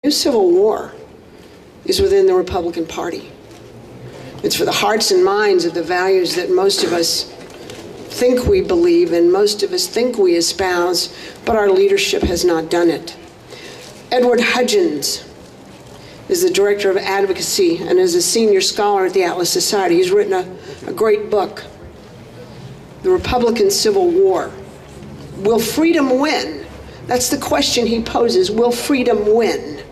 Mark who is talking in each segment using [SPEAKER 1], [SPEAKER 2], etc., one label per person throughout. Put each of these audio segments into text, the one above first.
[SPEAKER 1] new civil war is within the Republican Party. It's for the hearts and minds of the values that most of us think we believe and most of us think we espouse, but our leadership has not done it. Edward Hudgins is the director of advocacy and is a senior scholar at the Atlas Society. He's written a great book, The Republican Civil War. Will freedom win? That's the question he poses. Will freedom win?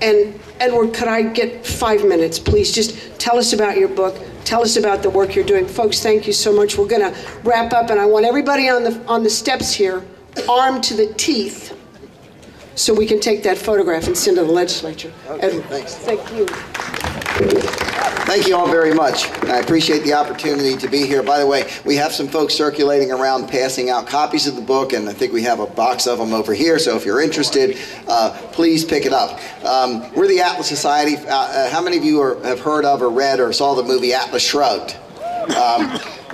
[SPEAKER 1] And Edward, could I get 5 minutes, please? Just tell us about your book. Tell us about the work you're doing. Folks, thank you so much. We're going to wrap up, and I want everybody on the steps here armed to the teeth so we can take that photograph and send to the legislature.
[SPEAKER 2] Okay,
[SPEAKER 1] Edward,
[SPEAKER 2] thanks.
[SPEAKER 1] Thank you.
[SPEAKER 2] Thank you all very much. I appreciate the opportunity to be here. By the way, we have some folks circulating around passing out copies of the book, and I think we have a box of them over here, so if you're interested, please pick it up. We're the Atlas Society. How many of you have heard of or read or saw the movie Atlas Shrugged?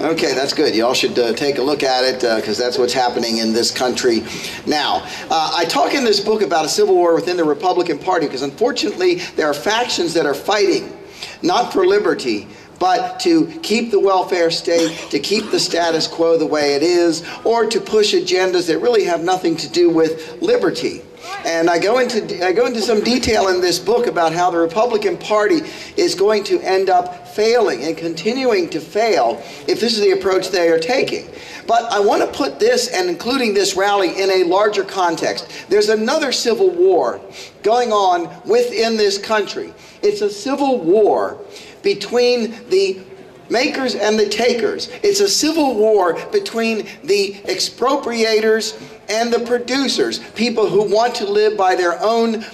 [SPEAKER 2] Okay, that's good. You all should take a look at it because that's what's happening in this country now. I talk in this book about a civil war within the Republican Party because unfortunately there are factions that are fighting not for liberty, but to keep the welfare state, to keep the status quo the way it is, or to push agendas that really have nothing to do with liberty. And I go into some detail in this book about how the Republican Party is going to end up failing and continuing to fail if this is the approach they are taking. But I want to put this, and including this rally, in a larger context. There's another civil war going on within this country. It's a civil war between the makers and the takers. It's a civil war between the expropriators and the producers, people who want to live by their own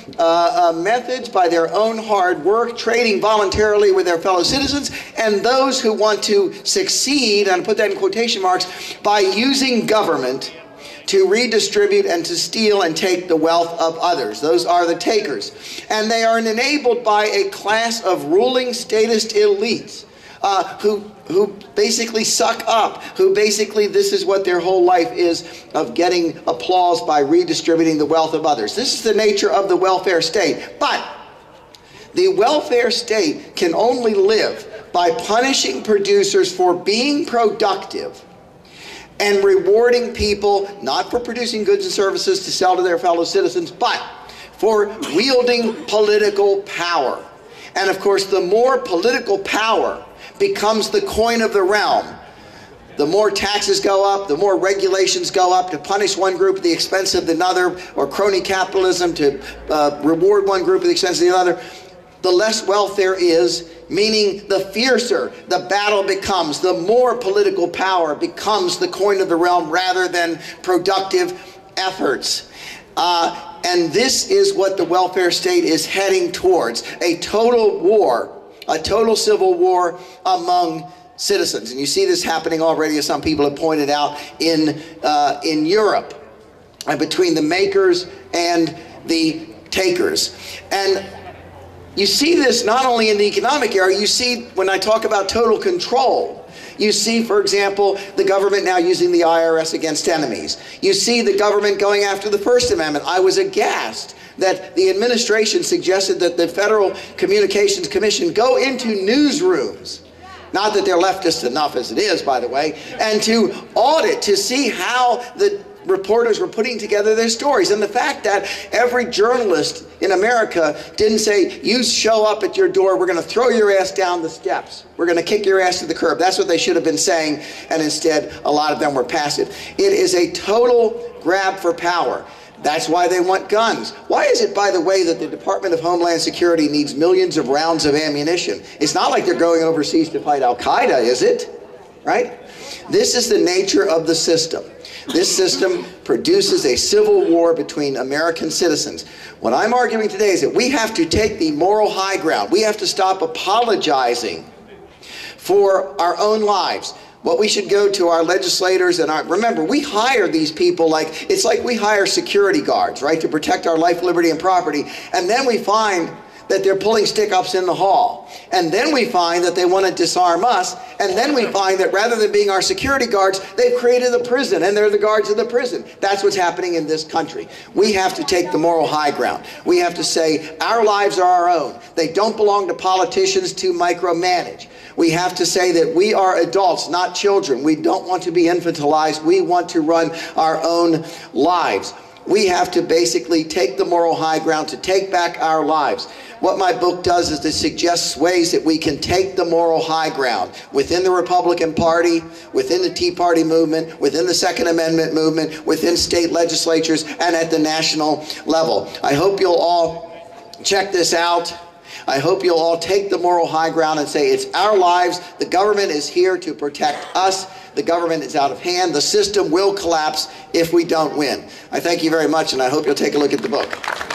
[SPEAKER 2] methods, by their own hard work, trading voluntarily with their fellow citizens, and those who want to succeed, and I put that in quotation marks, by using government to redistribute and to steal and take the wealth of others. Those are the takers. And they are enabled by a class of ruling statist elites who basically suck up, who basically this is what their whole life is, of getting applause by redistributing the wealth of others. This is the nature of the welfare state. But the welfare state can only live by punishing producers for being productive and rewarding people, not for producing goods and services to sell to their fellow citizens, but for wielding political power. And of course, the more political power becomes the coin of the realm, the more taxes go up, the more regulations go up to punish one group at the expense of another, or crony capitalism to reward one group at the expense of the other, the less wealth there is, meaning the fiercer the battle becomes, the more political power becomes the coin of the realm rather than productive efforts. And this is what the welfare state is heading towards, a total war, a total civil war among citizens. And you see this happening already, as some people have pointed out, in Europe, between the makers and the takers. And you see this not only in the economic area, you see when I talk about total control. You see, for example, the government now using the IRS against enemies. You see the government going after the First Amendment. I was aghast that the administration suggested that the Federal Communications Commission go into newsrooms, not that they're leftist enough as it is, by the way, and to audit, to see how the reporters were putting together their stories. And the fact that every journalist in America didn't say, you show up at your door, we're going to throw your ass down the steps. We're going to kick your ass to the curb. That's what they should have been saying, and instead a lot of them were passive. It is a total grab for power. That's why they want guns. Why is it, by the way, that the Department of Homeland Security needs millions of rounds of ammunition? It's not like they're going overseas to fight Al-Qaeda, is it? Right? This is the nature of the system. This system produces a civil war between American citizens. What I'm arguing today is that we have to take the moral high ground. We have to stop apologizing for our own lives. What we should go to our legislators and remember, we hire these people it's like we hire security guards, right, to protect our life, liberty, and property. And then we find that they're pulling stick-ups in the hall. And then we find that they want to disarm us. And then we find that rather than being our security guards, they've created a prison, and they're the guards of the prison. That's what's happening in this country. We have to take the moral high ground. We have to say our lives are our own. They don't belong to politicians to micromanage. We have to say that we are adults, not children. We don't want to be infantilized. We want to run our own lives. We have to basically take the moral high ground to take back our lives. What my book does is it suggests ways that we can take the moral high ground within the Republican Party, within the Tea Party movement, within the Second Amendment movement, within state legislatures, and at the national level. I hope you'll all check this out. I hope you'll all take the moral high ground and say it's our lives. The government is here to protect us. The government is out of hand. The system will collapse if we don't win. I thank you very much, and I hope you'll take a look at the book.